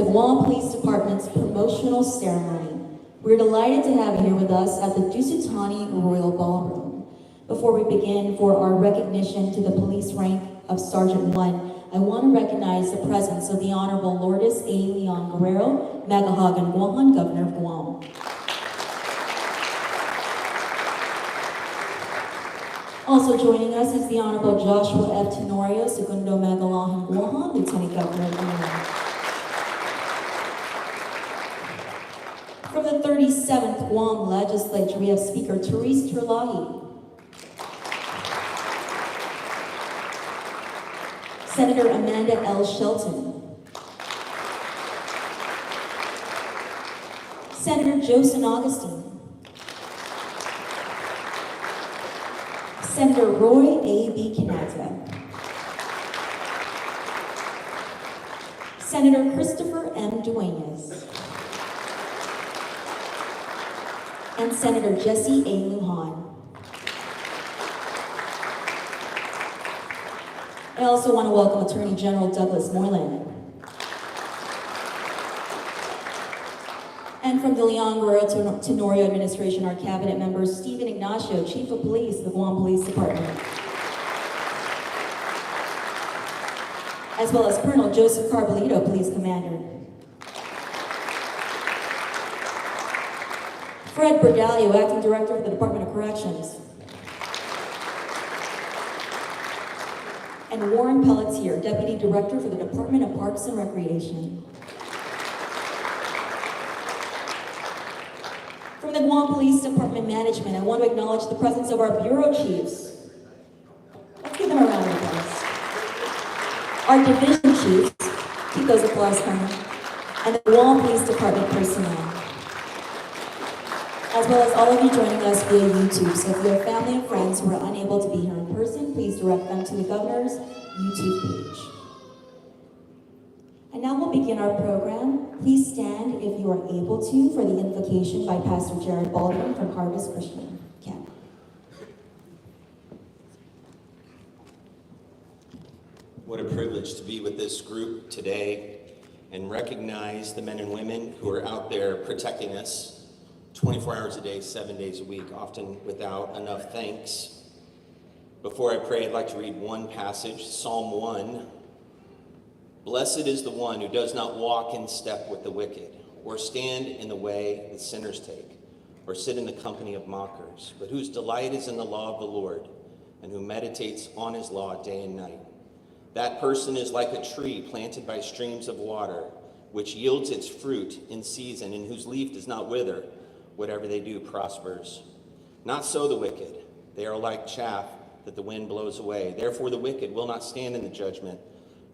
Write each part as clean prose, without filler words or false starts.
the Guam Police Department's promotional ceremony. We're delighted to have you here with us at the Dusutani Royal Ballroom. Before we begin for our recognition to the police rank of Sergeant 1, I want to recognize the presence of the Honorable Lourdes A. Leon Guerrero, Magahagan Guahan, Governor of Guam. Also joining us is the Honorable Joshua F. Tenorio, Segundo Magalahan Guahan, Lieutenant Governor of Guam. From the 37th Guam Legislature, we have Speaker Therese Terlahi. Senator Amanda L. Shelton. Senator Joseph Augustine. Senator Roy A. B. Kanata. Senator Christopher M. Duenas. And Senator Jesse A. Lujan. I also want to welcome Attorney General Douglas Moreland. And from the Leon Guerrero Tenorio administration, our cabinet members, Stephen Ignacio, Chief of Police of the Guam Police Department, as well as Colonel Joseph Carbolito, Police Commander. Fred Bergalio, Acting Director for the Department of Corrections. And Warren Pelletier, Deputy Director for the Department of Parks and Recreation. From the Guam Police Department Management, I want to acknowledge the presence of our Bureau Chiefs. Let's give them a round of applause. Our Division Chiefs, keep those applause coming, and the Guam Police Department personnel, as well as all of you joining us via YouTube. So if you have family and friends who are unable to be here in person, please direct them to the Governor's YouTube page. And now we'll begin our program. Please stand if you are able to for the invocation by Pastor Jared Baldwin from Harvest Christian Camp. What a privilege to be with this group today and recognize the men and women who are out there protecting us 24 hours a day, 7 days a week, often without enough thanks. Before I pray, I'd like to read one passage, Psalm 1. Blessed is the one who does not walk in step with the wicked, or stand in the way that sinners take, or sit in the company of mockers, but whose delight is in the law of the Lord, and who meditates on his law day and night. That person is like a tree planted by streams of water, which yields its fruit in season, and whose leaf does not wither. Whatever they do prospers. Not so the wicked. They are like chaff that the wind blows away. Therefore the wicked will not stand in the judgment,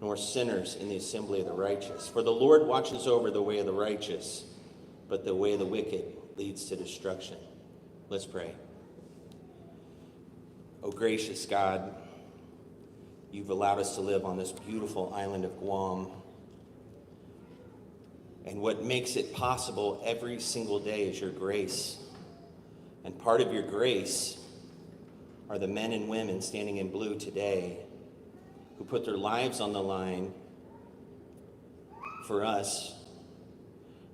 nor sinners in the assembly of the righteous. For the Lord watches over the way of the righteous, but the way of the wicked leads to destruction. Let's pray. Oh, gracious God, you've allowed us to live on this beautiful island of Guam. And what makes it possible every single day is your grace. And part of your grace are the men and women standing in blue today who put their lives on the line for us.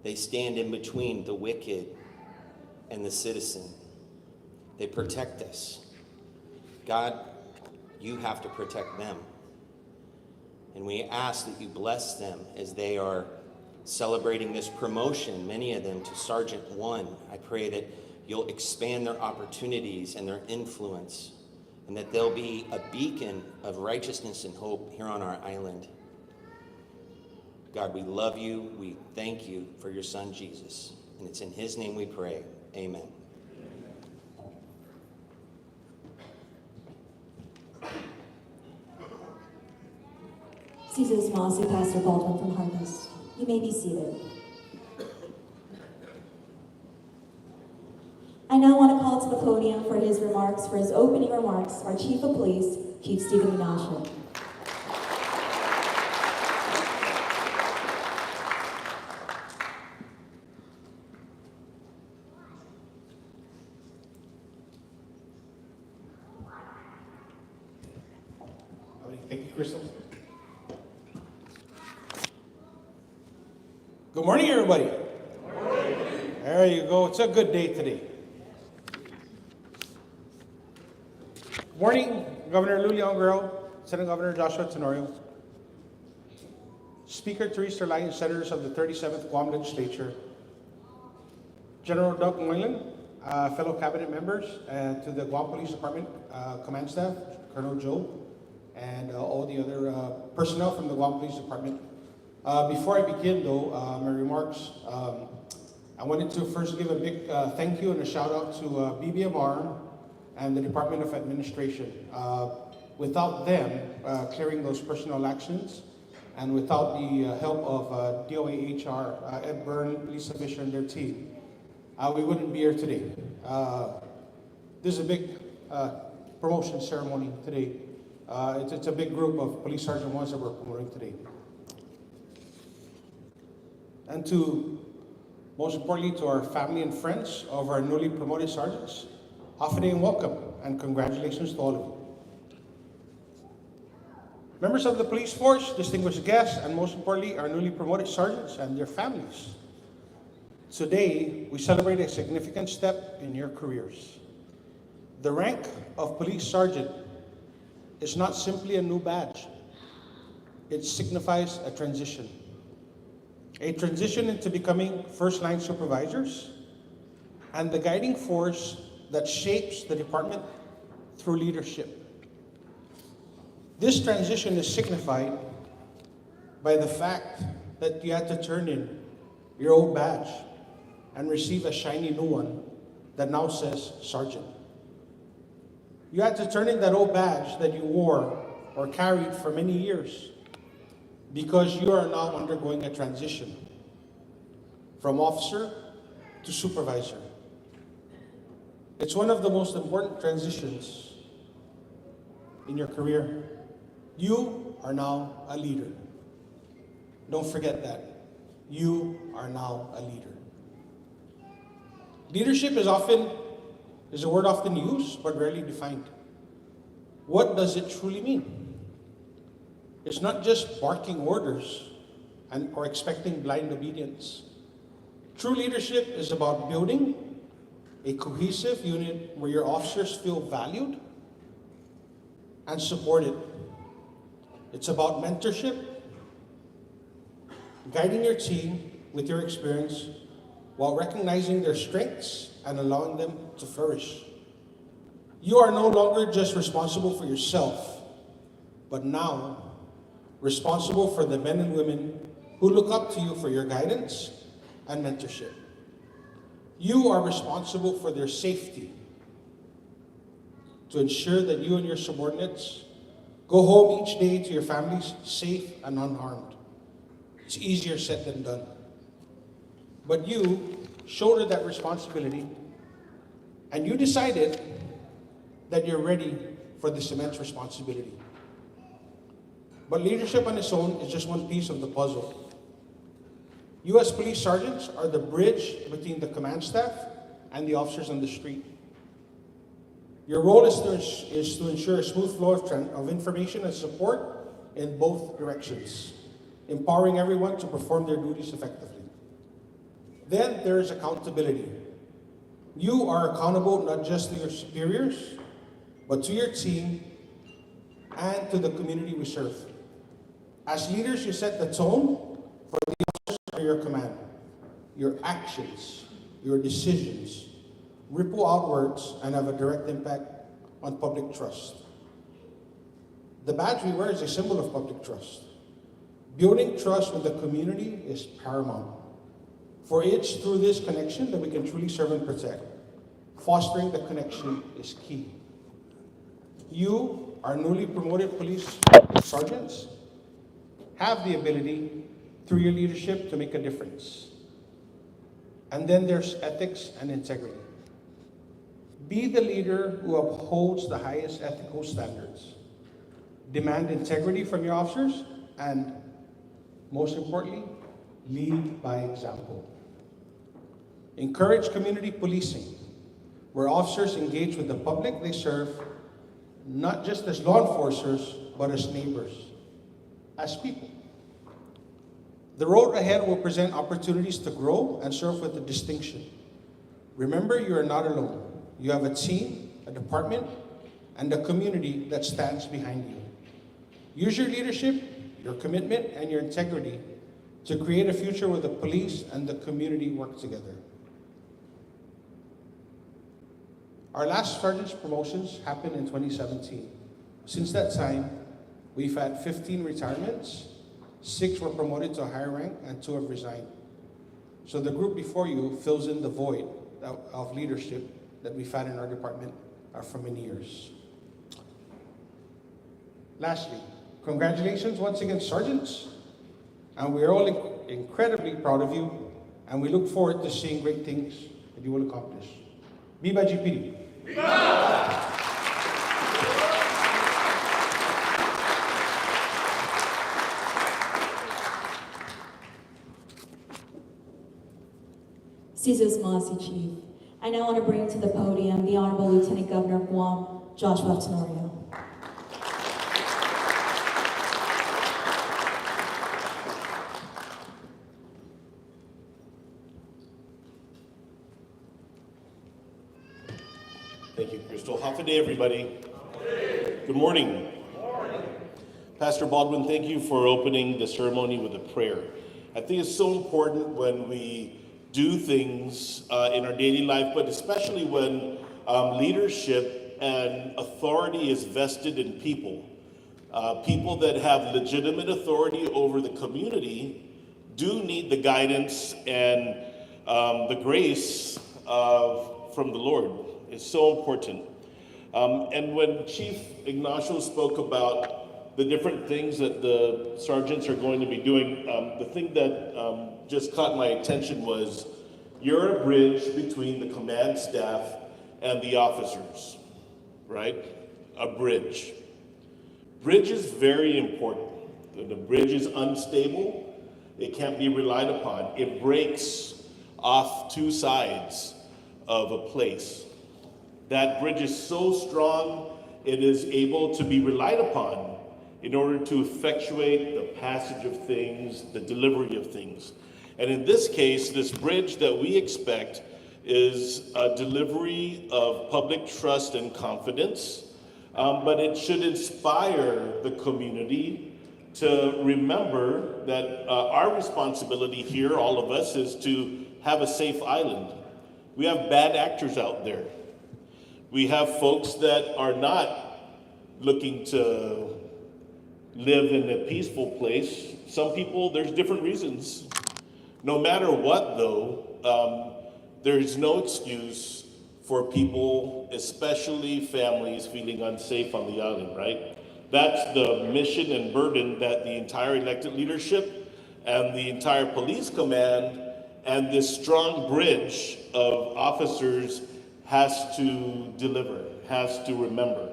They stand in between the wicked and the citizen. They protect us. God, you have to protect them. And we ask that you bless them as they are celebrating this promotion, many of them to Sergeant 1. I pray that you'll expand their opportunities and their influence, and that they'll be a beacon of righteousness and hope here on our island. God, we love you. We thank you for your son, Jesus. And it's in his name we pray. Amen. Caesar's Mossy, Pastor Baldwin from Harvest. You may be seated. I now want to call to the podium for his remarks, for his opening remarks, our Chief of Police, Chief Stephen Ignacio. Thank you, Crystal. Good morning, everybody. Good morning. There you go. It's a good day today. Good morning, Governor Luliang Guerrero, Senate Governor Joshua Tenorio, Speaker Teresa Lyons, Senators of the 37th Guam Legislature, General Doug Moylan, fellow cabinet members, and to the Guam Police Department command staff, Colonel Joe, and all the other personnel from the Guam Police Department. Before I begin, though, my remarks, I wanted to first give a big thank you and a shout out to BBMR and the Department of Administration. Without them clearing those personnel actions, and without the help of DOA HR, Ed Byrne, Lisa Fisher, and their team, we wouldn't be here today. This is a big promotion ceremony today. It's a big group of police sergeant ones that we're promoting today. And most importantly, to our family and friends of our newly promoted sergeants, Hafa and welcome, and congratulations to all of you. Members of the police force, distinguished guests, and most importantly, our newly promoted sergeants and their families. Today, we celebrate a significant step in your careers. The rank of police sergeant is not simply a new badge. It signifies a transition. A transition into becoming first-line supervisors and the guiding force that shapes the department through leadership. This transition is signified by the fact that you had to turn in your old badge and receive a shiny new one that now says Sergeant. You had to turn in that old badge that you wore or carried for many years because you are now undergoing a transition from officer to supervisor. It's one of the most important transitions in your career. You are now a leader. Don't forget that. You are now a leader. Leadership is a word often used, but rarely defined. What does it truly mean? It's not just barking orders or expecting blind obedience. True leadership is about building a cohesive unit where your officers feel valued and supported. It's about mentorship, guiding your team with your experience while recognizing their strengths and allowing them to flourish. You are no longer just responsible for yourself, but now responsible for the men and women who look up to you for your guidance and mentorship. You are responsible for their safety, to ensure that you and your subordinates go home each day to your families safe and unharmed. It's easier said than done. But you shoulder that responsibility, and you decided that you're ready for this immense responsibility. But leadership on its own is just one piece of the puzzle. You as police sergeants are the bridge between the command staff and the officers on the street. Your role is to ensure a smooth flow of information and support in both directions, empowering everyone to perform their duties effectively. Then there is accountability. You are accountable not just to your superiors, but to your team and to the community we serve. As leaders, you set the tone for the officers under your command. Your actions, your decisions ripple outwards and have a direct impact on public trust. The badge we wear is a symbol of public trust. Building trust with the community is paramount. For it's through this connection that we can truly serve and protect. Fostering the connection is key. You, our newly promoted police sergeants, have the ability through your leadership to make a difference. And then there's ethics and integrity. Be the leader who upholds the highest ethical standards. Demand integrity from your officers, and most importantly, lead by example. Encourage community policing, where officers engage with the public they serve, not just as law enforcers, but as neighbors, as people. The road ahead will present opportunities to grow and serve with a distinction. Remember, you are not alone. You have a team, a department, and a community that stands behind you. Use your leadership, your commitment, and your integrity to create a future where the police and the community work together. Our last sergeant's promotions happened in 2017. Since that time, we've had 15 retirements, 6 were promoted to a higher rank, and 2 have resigned. So the group before you fills in the void of leadership that we've had in our department for many years. Lastly, congratulations once again, sergeants. And we are all incredibly proud of you, and we look forward to seeing great things that you will accomplish. Viva GPD! CISO's Masi Chief. I now want to bring to the podium the Honorable Lieutenant Governor of Guam, Joshua Tenorio. Thank you, Crystal. Half a day, everybody. Good morning. Pastor Baldwin, thank you for opening the ceremony with a prayer. I think it's so important when we do things in our daily life, but especially when leadership and authority is vested in people. People that have legitimate authority over the community do need the guidance and the grace from the Lord. It's so important. And when Chief Ignacio spoke about the different things that the sergeants are going to be doing, the thing that just caught my attention was you're a bridge between the command staff and the officers, right? A bridge. Bridge is very important. The bridge is unstable. It can't be relied upon. It breaks off 2 sides of a place. That bridge is so strong, it is able to be relied upon in order to effectuate the passage of things, the delivery of things. And in this case, this bridge that we expect is a delivery of public trust and confidence, but it should inspire the community to remember that our responsibility here, all of us, is to have a safe island. We have bad actors out there. We have folks that are not looking to live in a peaceful place. Some people, there's different reasons. No matter what, though, there's no excuse for people, especially families, feeling unsafe on the island, right? That's the mission and burden that the entire elected leadership and the entire police command and this strong bridge of officers has to deliver, has to remember.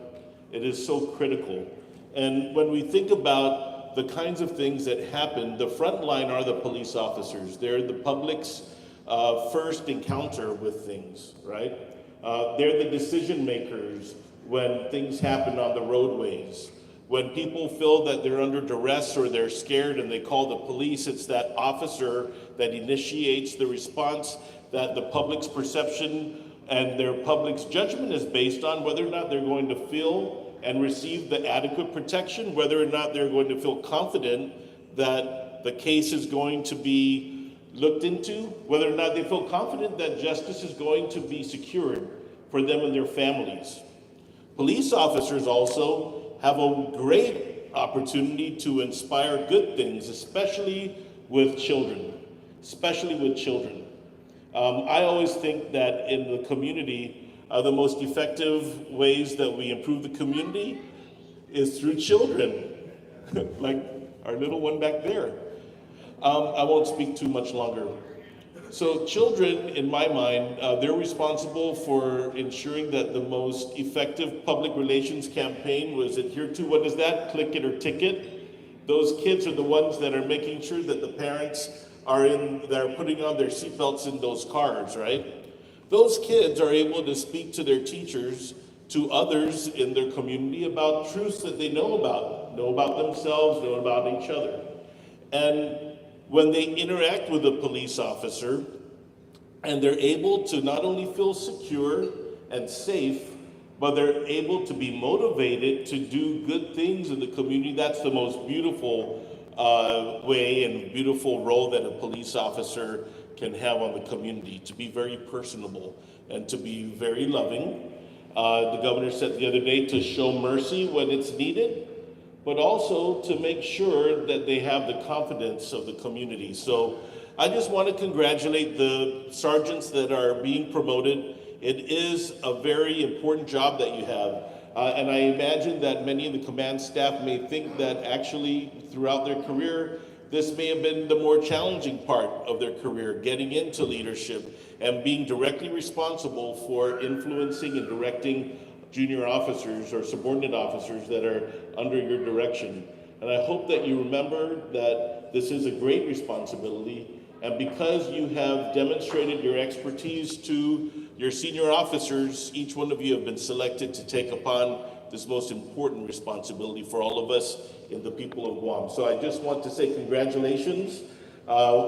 It is so critical. And when we think about the kinds of things that happen, the front line are the police officers. They're the public's first encounter with things, right? They're the decision makers when things happen on the roadways. When people feel that they're under duress or they're scared and they call the police, it's that officer that initiates the response that the public's perception and their public's judgment is based on whether or not they're going to feel and receive the adequate protection, whether or not they're going to feel confident that the case is going to be looked into, whether or not they feel confident that justice is going to be secured for them and their families. Police officers also have a great opportunity to inspire good things, especially with children, I always think that in the community, the most effective ways that we improve the community is through children, like our little one back there. I won't speak too much longer. So children, in my mind, they're responsible for ensuring that the most effective public relations campaign was adhered to. What is that? Click it or ticket. Those kids are the ones that are making sure that the parents that are putting on their seatbelts in those cars, right? Those kids are able to speak to their teachers, to others in their community about truths that they know about themselves, know about each other. And when they interact with a police officer and they're able to not only feel secure and safe, but they're able to be motivated to do good things in the community. That's the most beautiful way and beautiful role that a police officer can have on the community, to be very personable and to be very loving. The governor said the other day to show mercy when it's needed, but also to make sure that they have the confidence of the community. So I just want to congratulate the sergeants that are being promoted. It is a very important job that you have. And I imagine that many of the command staff may think that actually throughout their career, this may have been the more challenging part of their career, getting into leadership and being directly responsible for influencing and directing junior officers or subordinate officers that are under your direction. And I hope that you remember that this is a great responsibility, and because you have demonstrated your expertise to your senior officers, each one of you have been selected to take upon this most important responsibility for all of us in the people of Guam. So I just want to say congratulations.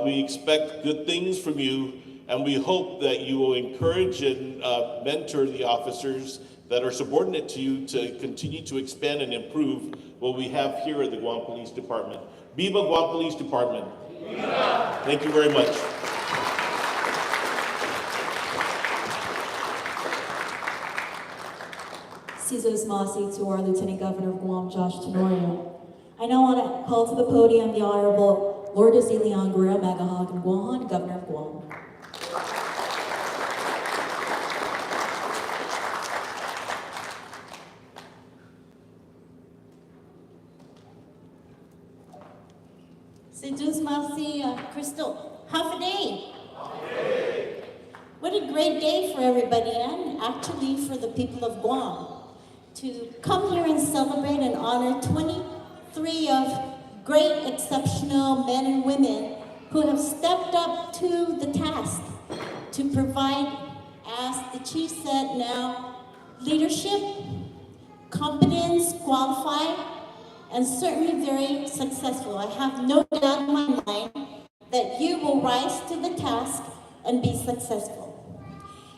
We expect good things from you, and we hope that you will encourage and mentor the officers that are subordinate to you to continue to expand and improve what we have here at the Guam Police Department. Viva Guam Police Department. Viva. Thank you very much. Sizos Masi to our Lieutenant Governor of Guam, Josh Tenorio. I now want to call to the podium the Honorable Lourdes Leon Guerrero Magahagan Guahan, Governor of Guam. Sidus Masi, Crystal, half a day. What a great day for everybody, and actually for the people of Guam, to come here and celebrate and honor 23 of great, exceptional men and women who have stepped up to the task to provide, as the chief said now, leadership, competence, qualified, and certainly very successful. I have no doubt in my mind that you will rise to the task and be successful.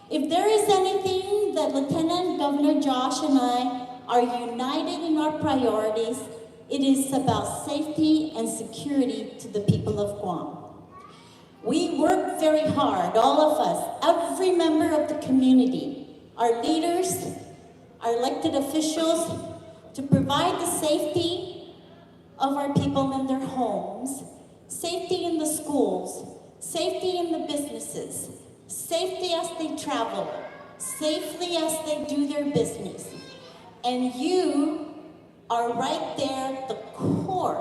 If there is anything that Lieutenant Governor Josh and I are united in our priorities, it is about safety and security to the people of Guam. We work very hard, all of us, every member of the community, our leaders, our elected officials, to provide the safety of our people in their homes, safety in the schools, safety in the businesses, safety as they travel, safely as they do their business. And you are right there, the core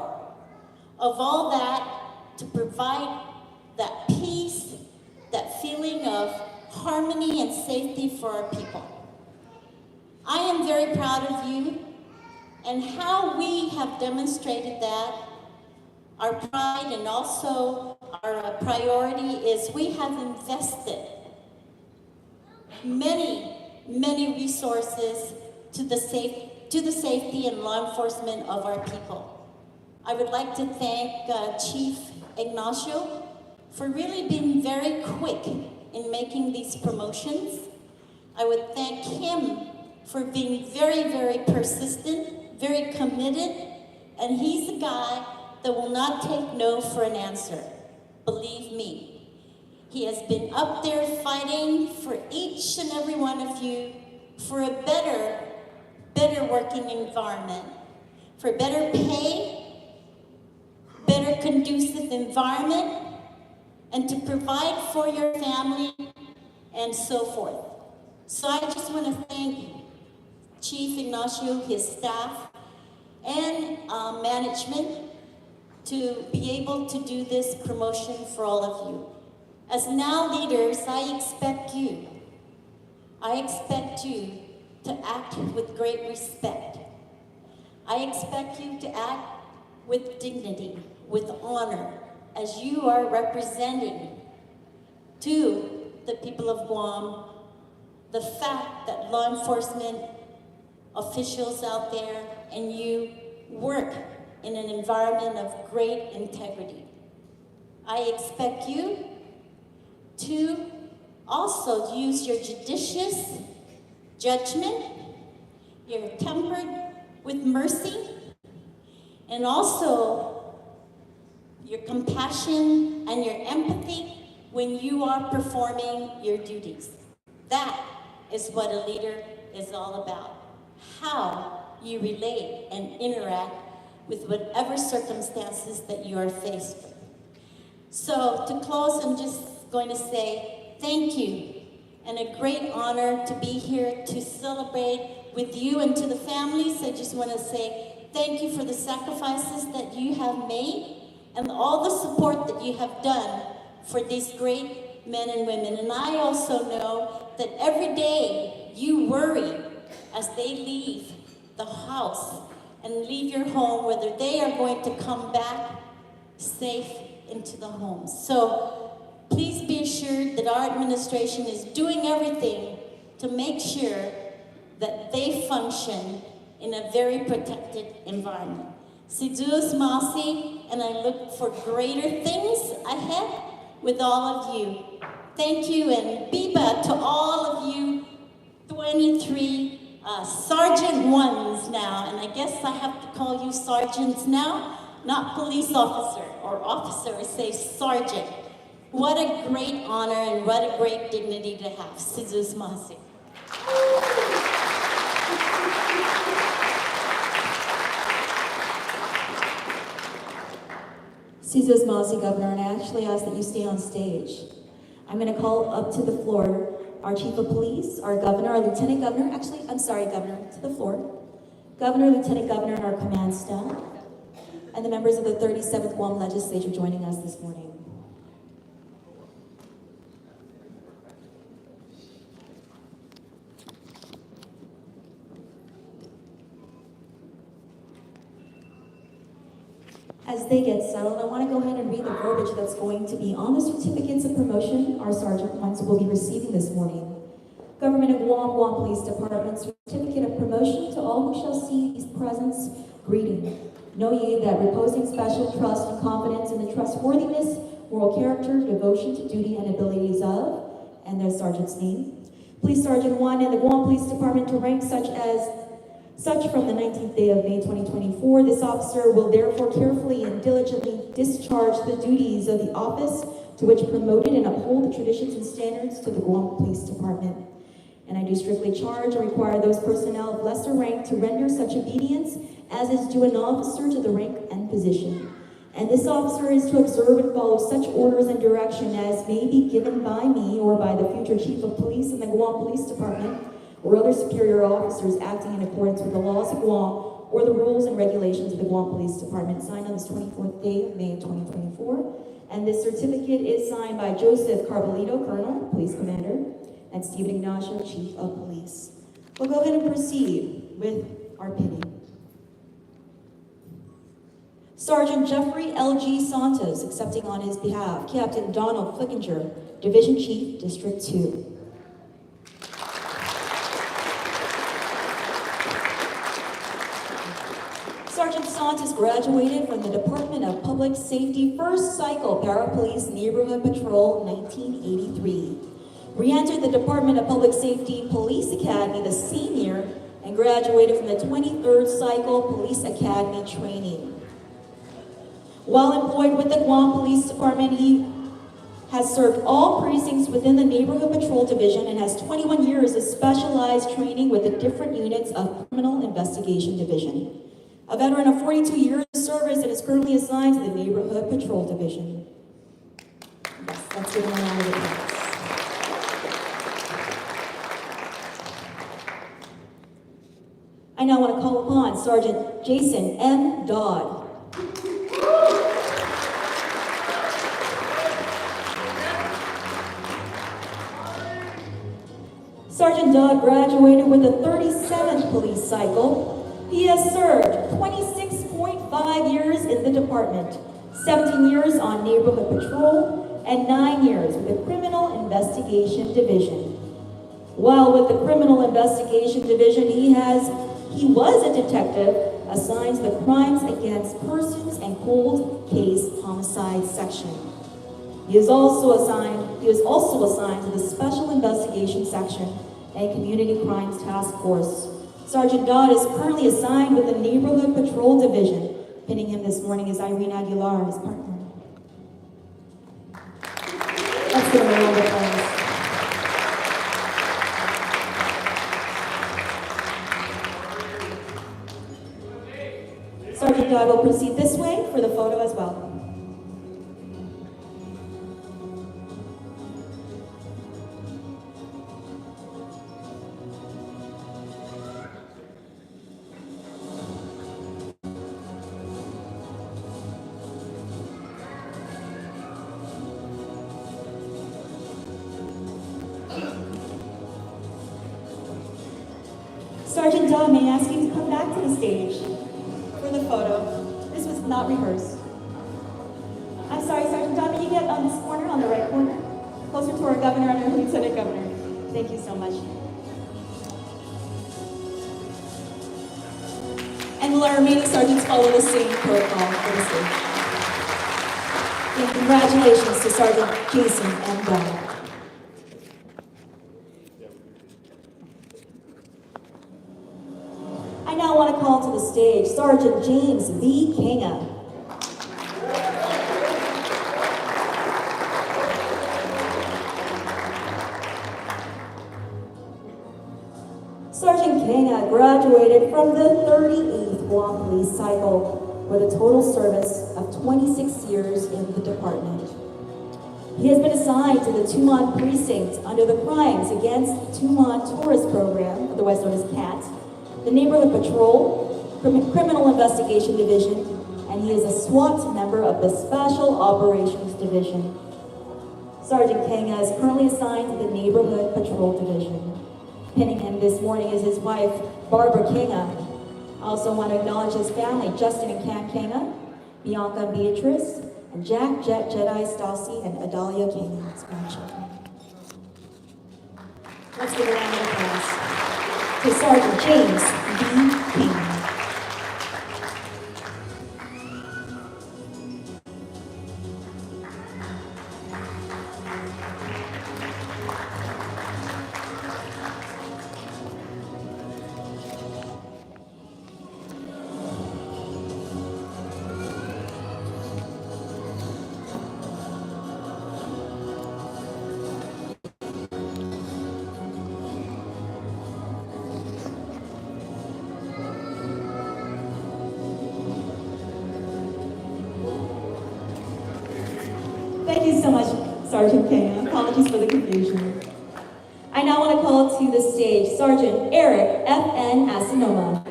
of all that, to provide that peace, that feeling of harmony and safety for our people. I am very proud of you and how we have demonstrated that. Our pride and also our priority is we have invested many resources to the safety and law enforcement of our people. I would like to thank Chief Ignacio for really being very quick in making these promotions. I would thank him for being very persistent, very committed, and he's a guy that will not take no for an answer. Believe me. He has been up there fighting for each and every one of you for a better working environment, for better pay, better conducive environment, and to provide for your family and so forth. So I just want to thank Chief Ignacio, his staff, and management to be able to do this promotion for all of you. As now leaders, I expect you to act with great respect. I expect you to act with dignity, with honor, as you are representing to the people of Guam the fact that law enforcement officials out there and you work in an environment of great integrity. I expect you to also use your judicious judgment, you're tempered with mercy, and also your compassion and your empathy when you are performing your duties. That is what a leader is all about. How you relate and interact with whatever circumstances that you are faced with. So to close, I'm just going to say thank you, and a great honor to be here to celebrate with you, and to the families. I just want to say thank you for the sacrifices that you have made and all the support that you have done for these great men and women. And I also know that every day you worry as they leave the house and leave your home, whether they are going to come back safe into the home. So please be assured that our administration is doing everything to make sure that they function in a very protected environment. Si Diyos masi, and I look for greater things ahead with all of you. Thank you, and Biba to all of you 23 Sergeant Ones now, and I guess I have to call you sergeants now, not police officer or officer, I say sergeant. What a great honor and what a great dignity to have. Si Diyos masi. Caesar's Mossi, Governor, and I actually ask that you stay on stage. I'm going to call up to the floor our Chief of Police, our Governor, our Lieutenant Governor, Governor, to the floor. Governor, Lieutenant Governor, and our command staff, and the members of the 37th Guam Legislature joining us this morning. As they get settled, I want to go ahead and read the verbiage that's going to be on the certificates of promotion our Sergeant Ones will be receiving this morning. Government of Guam, Guam Police Department, certificate of promotion to all who shall see these presents, greeting. Know ye that reposing special trust and confidence in the trustworthiness, moral character, devotion to duty, and abilities of, and their sergeant's name. Police Sergeant 1 in the Guam Police Department to rank such from the 19th day of May 2024, this officer will therefore carefully and diligently discharge the duties of the office to which promoted and uphold the traditions and standards to the Guam Police Department. And I do strictly charge and require those personnel of lesser rank to render such obedience as is due an officer to the rank and position. And this officer is to observe and follow such orders and direction as may be given by me or by the future Chief of Police in the Guam Police Department, or other superior officers acting in accordance with the laws of Guam or the rules and regulations of the Guam Police Department, signed on this 24th day of May 2024. And this certificate is signed by Joseph Carbolito, Colonel, Police Commander, and Stephen Ignacio, Chief of Police. We'll go ahead and proceed with our pinning. Sergeant Jeffrey L.G. Santos, accepting on his behalf, Captain Donald Flickinger, Division Chief, District 2. Sergeant Santos graduated from the Department of Public Safety First Cycle Para-Police Neighborhood Patrol 1983. Re-entered the Department of Public Safety Police Academy the same year and graduated from the 23rd Cycle Police Academy training. While employed with the Guam Police Department, he has served all precincts within the Neighborhood Patrol Division and has 21 years of specialized training with the different units of Criminal Investigation Division. A veteran of 42 years of service and is currently assigned to the Neighborhood Patrol Division. Yes, let's give him a round of applause. I now want to call upon Sergeant Jason M. Dodd. Sergeant Dodd graduated with the 37th Police Cycle. He has served 26.5 years in the department, 17 years on Neighborhood Patrol, and 9 years with the Criminal Investigation Division. While with the Criminal Investigation Division, he was a detective assigned to the Crimes Against Persons and Cold Case Homicide Section. He was also assigned to the Special Investigation Section and Community Crimes Task Force. Sergeant Dodd is currently assigned with the Neighborhood Patrol Division. Pinning him this morning is Irene Aguilar, his partner. Let's give him a round of applause. Sergeant Dodd will proceed this way for the photo as well. Sergeant Dodd, may I ask you to come back to the stage for the photo. This was not rehearsed. I'm sorry, Sergeant Dodd, may you get on this corner, on the right corner? Closer to our governor and our lieutenant governor. Thank you so much. And will our remaining sergeants follow the same protocol for the stage? And congratulations to Sergeant Jason M. Dodd. I now want to call to the stage Sergeant James V. Kinga. Sergeant Kinga graduated from the 38th Guam Police Cycle with a total service of 26 years in the department. He has been assigned to the Tumon Precinct under the Crimes Against Tumon Tourist Program, otherwise known as CAT, the Neighborhood Patrol, Criminal Investigation Division, and he is a SWAT member of the Special Operations Division. Sergeant Kinga is currently assigned to the Neighborhood Patrol Division. Pinning him this morning is his wife, Barbara Kinga. I also want to acknowledge his family, Justin and Cam Kinga, Bianca and Beatrice, and Jack, Jet, Jedi, Stassi, and Adalia Kinga, his grandchildren. Let's give a round of applause to Sergeant James V. King. Thank you so much, Sergeant King. Apologies for the confusion. I now want to call to the stage Sergeant Eric F.N. Asanoma.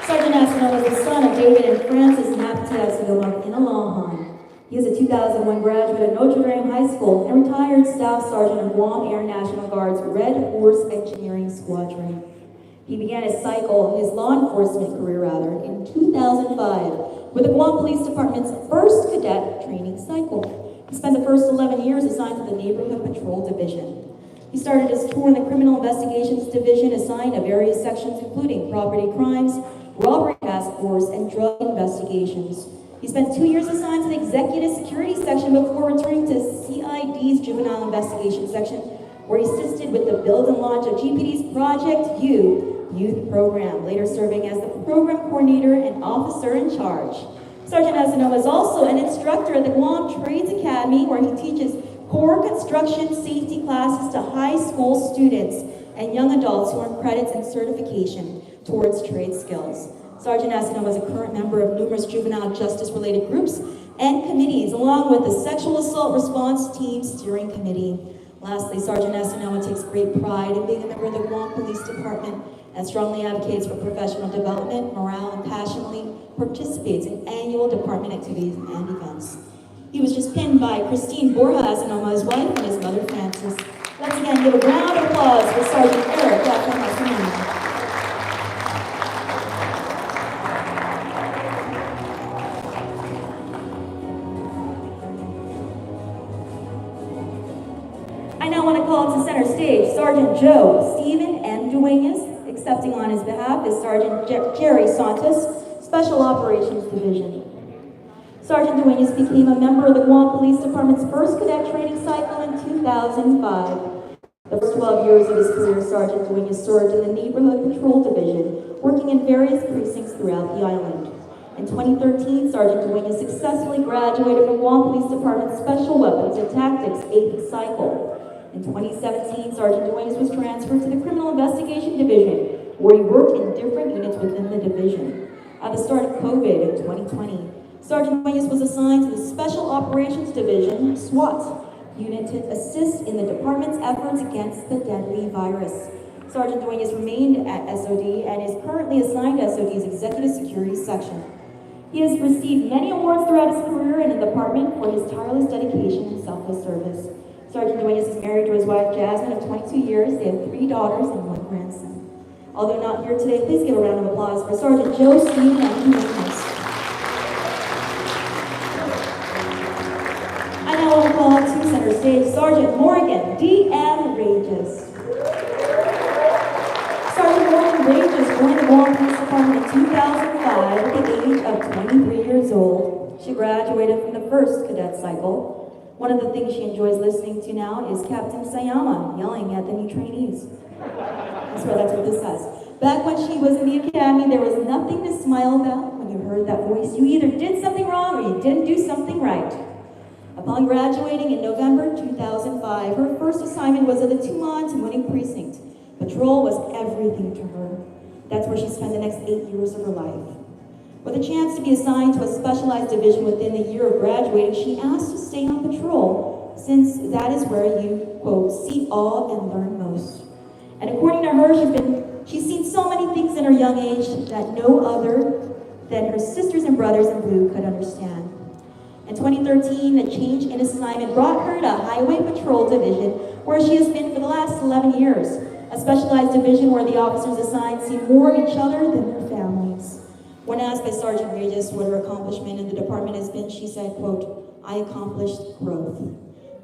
Sergeant Asanoma is the son of David and Frances Napati Asanoma in Alahan. He is a 2001 graduate of Notre Dame High School and retired Staff Sergeant of Guam Air National Guard's Red Horse Engineering Squadron. He began his law enforcement career in 2005 with the Guam Police Department's first cadet training cycle. He spent the first 11 years assigned to the Neighborhood Patrol Division. He started his tour in the Criminal Investigations Division, assigned to various sections including property crimes, robbery task force, and drug investigations. He spent 2 years assigned to the Executive Security Section before returning to CID's Juvenile Investigation Section, where he assisted with the build and launch of GPD's Project U youth program, later serving as the program coordinator and officer in charge. Sergeant Asanoma is also an instructor at the Guam Trades Academy, where he teaches core construction safety classes to high school students and young adults who earn credits and certification towards trade skills. Sergeant Asanoma is a current member of numerous juvenile justice-related groups and committees, along with the Sexual Assault Response Team Steering Committee. Lastly, Sergeant Asanoma takes great pride in being a member of the Guam Police Department and strongly advocates for professional development, morale, and passionately participates in annual department activities and events. He was just pinned by Christine Borja Asanoma, his wife, and his mother, Frances. Let's again give a round of applause for Sergeant Eric F.M. Asanoma. I now want to call to center stage Sergeant Joe Stephen M. Duenas. Accepting on his behalf is Sergeant Jerry Santos, Special Operations Division. Sergeant Duenas became a member of the Guam Police Department's first cadet training cycle in 2005. The first 12 years of his career, Sergeant Duenas served in the Neighborhood Patrol Division, working in various precincts throughout the island. In 2013, Sergeant Duenas successfully graduated from Guam Police Department's Special Weapons and Tactics 8th cycle. In 2017, Sergeant Duenas was transferred to the Criminal Investigation Division, where he worked in different units within the division. At the start of COVID in 2020, Sergeant Duenas was assigned to the Special Operations Division, SWAT, unit to assist in the department's efforts against the deadly virus. Sergeant Duenas remained at SOD and is currently assigned to SOD's Executive Security Section. He has received many awards throughout his career in the department for his tireless dedication and selfless service. Sergeant Duenas is married to his wife Jasmine of 22 years. They have 3 daughters and 1 grandson. Although not here today, please give a round of applause for Sergeant Joe Steen and Duenas. I now want to call to center stage Sergeant Morgan D.M. Rages. Sergeant Morgan Rages joined the Guam Police Department in 2005 at the age of 23 years old. She graduated from the first cadet cycle. One of the things she enjoys listening to now is Captain Sayama yelling at the new trainees. I swear that's what this says. Back when she was in the academy, there was nothing to smile about when you heard that voice. You either did something wrong or you didn't do something right. Upon graduating in November 2005, her first assignment was at the Tumon Winning Precinct. Patrol was everything to her. That's where she spent the next 8 years of her life. With a chance to be assigned to a specialized division within the year of graduating, she asked to stay on patrol, since that is where you, quote, see all and learn most. And according to her, she's seen so many things in her young age that no other than her sisters and brothers in blue could understand. In 2013, a change in assignment brought her to Highway Patrol Division, where she has been for the last 11 years, a specialized division where the officers assigned see more of each other than their families. When asked by Sergeant Regis what her accomplishment in the department has been, she said, quote, I accomplished growth.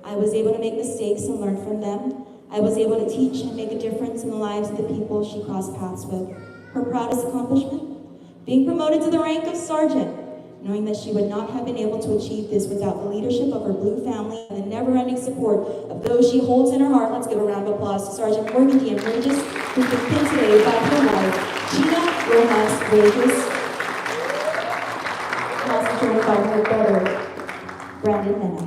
I was able to make mistakes and learn from them. I was able to teach and make a difference in the lives of the people she crossed paths with. Her proudest accomplishment? Being promoted to the rank of sergeant, knowing that she would not have been able to achieve this without the leadership of her blue family and the never-ending support of those she holds in her heart. Let's give a round of applause to Sergeant Morgan D.M. Regis, who's been pinned today by her wife, Gina Rojas Regis, and also joined by her brother, Brandon Mena.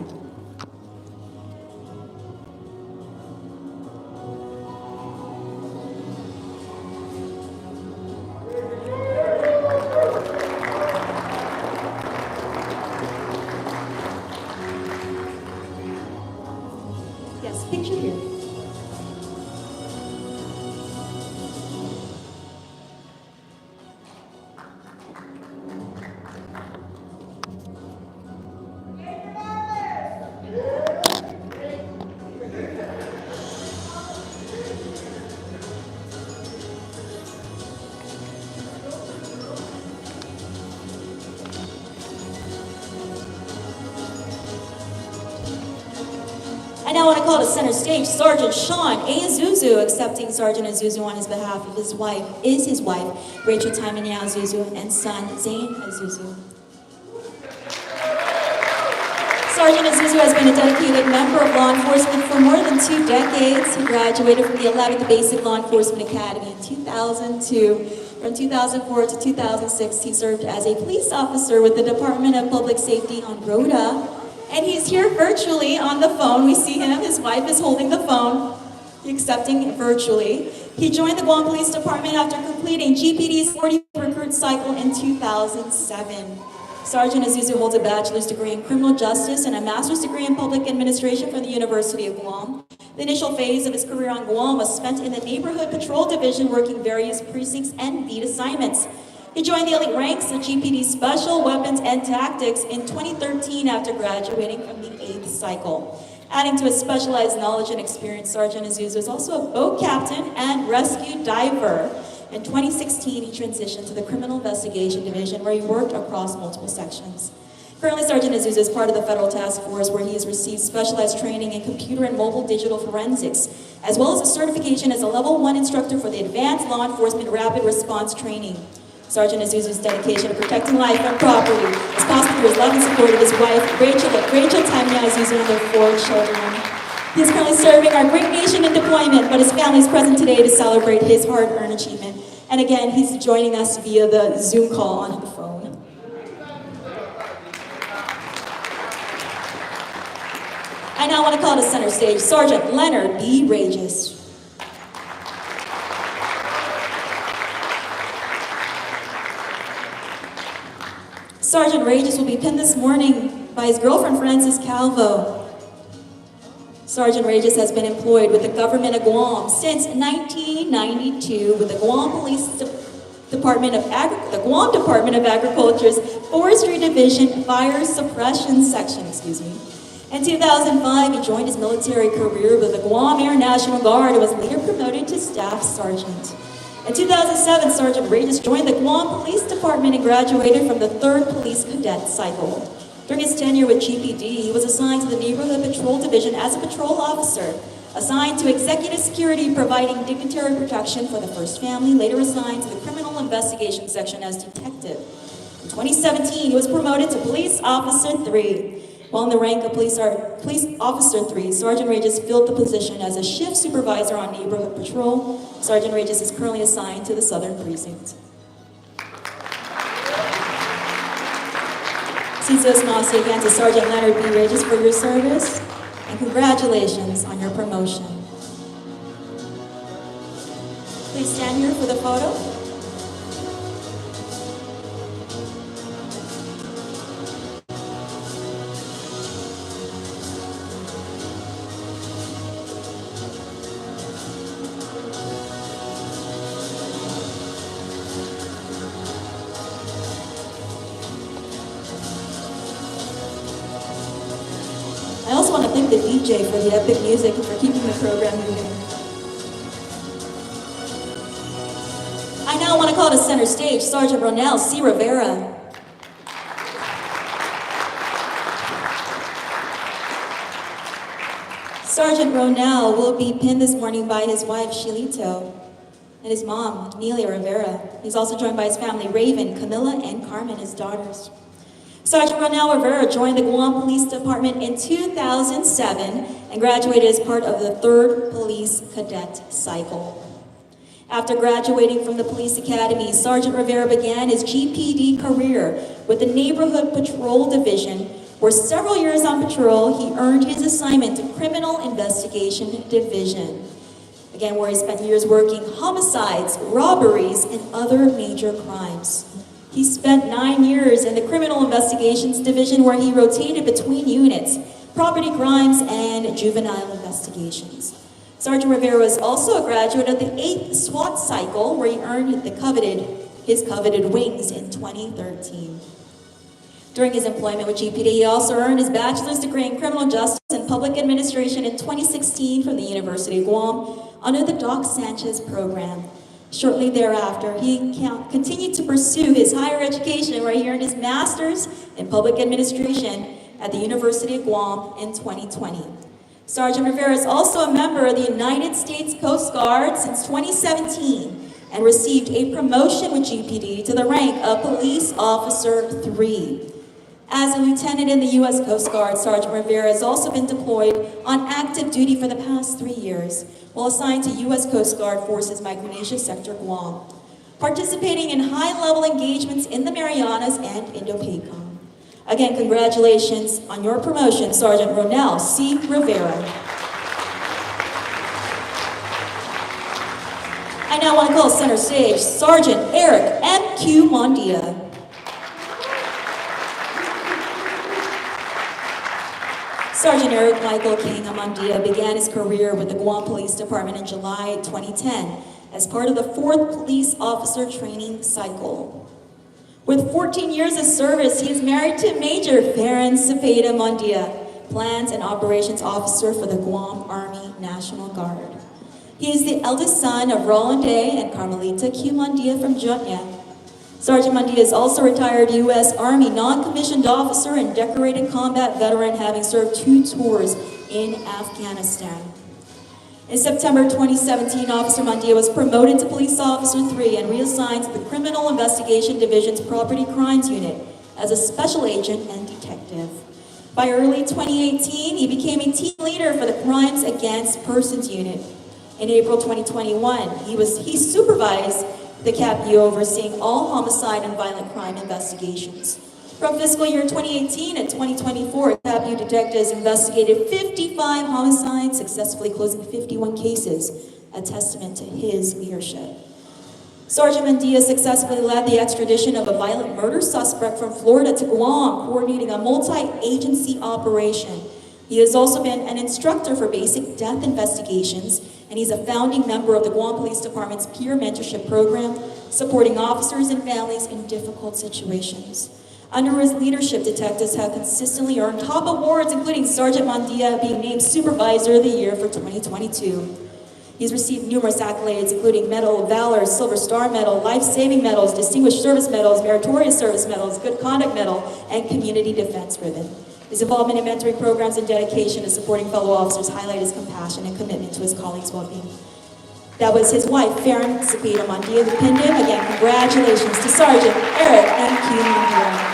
Yes, picture here. I now want to call to center stage Sergeant Sean A. Azuzu, accepting Sergeant Azuzu on his behalf of his wife, Rachel Taimania Azuzu, and son, Zane Azuzu. Sergeant Azuzu has been a dedicated member of law enforcement for more than 2 decades. He graduated from the 11th Basic Law Enforcement Academy in 2002. From 2004 to 2006, he served as a police officer with the Department of Public Safety on Rota. And he's here virtually on the phone. We see him. His wife is holding the phone, accepting virtually. He joined the Guam Police Department after completing GPD's 40th recruit cycle in 2007. Sergeant Azuzu holds a bachelor's degree in criminal justice and a master's degree in public administration from the University of Guam. The initial phase of his career on Guam was spent in the Neighborhood Patrol Division, working various precincts and beat assignments. He joined the elite ranks of GPD Special Weapons and Tactics in 2013 after graduating from the 8th cycle. Adding to his specialized knowledge and experience, Sergeant Azuzu is also a boat captain and rescue diver. In 2016, he transitioned to the Criminal Investigation Division, where he worked across multiple sections. Currently, Sergeant Azuzu is part of the Federal Task Force, where he has received specialized training in computer and mobile digital forensics, as well as a certification as a Level 1 instructor for the Advanced Law Enforcement Rapid Response Training. Sergeant Azuzu's dedication to protecting life and property is possible through his love and support of his wife, Rachel Tanya Azuzu, and their 4 children. He is currently serving our great nation in deployment, but his family is present today to celebrate his hard-earned achievement. And again, he's joining us via the Zoom call on the phone. I now want to call to center stage Sergeant Leonard B. Regis. Sergeant Regis will be pinned this morning by his girlfriend, Frances Calvo. Sergeant Regis has been employed with the government of Guam since 1992 with the Guam Department of Agriculture's Forestry Division Fire Suppression Section, In 2005, he joined his military career with the Guam Air National Guard and was later promoted to Staff Sergeant. In 2007, Sergeant Regis joined the Guam Police Department and graduated from the 3rd Police Cadet Cycle. During his tenure with GPD, he was assigned to the Neighborhood Patrol Division as a patrol officer, assigned to Executive Security, providing dignitary protection for the first family, later assigned to the Criminal Investigation Section as detective. In 2017, he was promoted to Police Officer 3. While in the rank of Police Officer 3, Sergeant Regis filled the position as a shift supervisor on neighborhood patrol. Sergeant Regis is currently assigned to the Southern Precinct. Sisos Masi again to Sergeant Leonard B. Regis for your service, and congratulations on your promotion. Please stand here for the photo. I also want to thank the DJ for the epic music and for keeping the program moving. I now want to call to center stage Sergeant Ronell C. Rivera. Sergeant Ronell will be pinned this morning by his wife, Shilito, and his mom, Nelia Rivera. He's also joined by his family, Raven, Camilla, and Carmen, his daughters. Sergeant Ronell Rivera joined the Guam Police Department in 2007 and graduated as part of the 3rd Police Cadet Cycle. After graduating from the Police Academy, Sergeant Rivera began his GPD career with the Neighborhood Patrol Division, where several years on patrol, he earned his assignment to Criminal Investigation Division. Again, where he spent years working homicides, robberies, and other major crimes. He spent 9 years in the Criminal Investigations Division where he rotated between units, property crimes, and juvenile investigations. Sergeant Rivera was also a graduate of the 8th SWAT cycle where he earned his coveted wings in 2013. During his employment with GPD, he also earned his bachelor's degree in criminal justice and public administration in 2016 from the University of Guam under the Doc Sanchez program. Shortly thereafter, he continued to pursue his higher education where he earned his master's in public administration at the University of Guam in 2020. Sergeant Rivera is also a member of the United States Coast Guard since 2017 and received a promotion with GPD to the rank of Police Officer 3. As a lieutenant in the U.S. Coast Guard, Sergeant Rivera has also been deployed on active duty for the past 3 years, while assigned to U.S. Coast Guard Forces Micronesia Sector Guam, participating in high-level engagements in the Marianas and Indo-PACOM. Again, congratulations on your promotion, Sergeant Ronell C. Rivera. I now want to call center stage Sergeant Eric M.Q. Mondia. Sergeant Eric Michael King Amandia began his career with the Guam Police Department in July 2010 as part of the 4th Police Officer Training Cycle. With 14 years of service, he is married to Major Farron Cepeda Mondia, Plans and Operations Officer for the Guam Army National Guard. He is the eldest son of Roland A. and Carmelita Q. Mondia from Jutnya. Sergeant Mondia is also a retired U.S. Army non-commissioned officer and decorated combat veteran, having served 2 tours in Afghanistan. In September 2017, Officer Mandia was promoted to Police Officer 3 and reassigned to the Criminal Investigation Division's Property Crimes Unit as a special agent and detective. By early 2018, he became a team leader for the Crimes Against Persons Unit. In April 2021, he supervised the CAPU overseeing all homicide and violent crime investigations. From fiscal year 2018 and 2024, CAPU detectives investigated 55 homicides, successfully closing 51 cases, a testament to his leadership. Sergeant Mandia successfully led the extradition of a violent murder suspect from Florida to Guam, coordinating a multi-agency operation. He has also been an instructor for basic death investigations, and he's a founding member of the Guam Police Department's peer mentorship program, supporting officers and families in difficult situations. Under his leadership, detectives have consistently earned top awards, including Sergeant Mandia being named Supervisor of the Year for 2022. He's received numerous accolades, including Medal of Valor, Silver Star Medal, Life-Saving Medals, Distinguished Service Medals, Meritorious Service Medals, Good Conduct Medal, and Community Defense Ribbon. His involvement in mentoring programs and dedication to supporting fellow officers highlight his compassion and commitment to his colleagues' well-being. That was his wife, Farron Cepeda Mandia, who pinned him. Again, congratulations to Sergeant Eric M.Q. Mandia.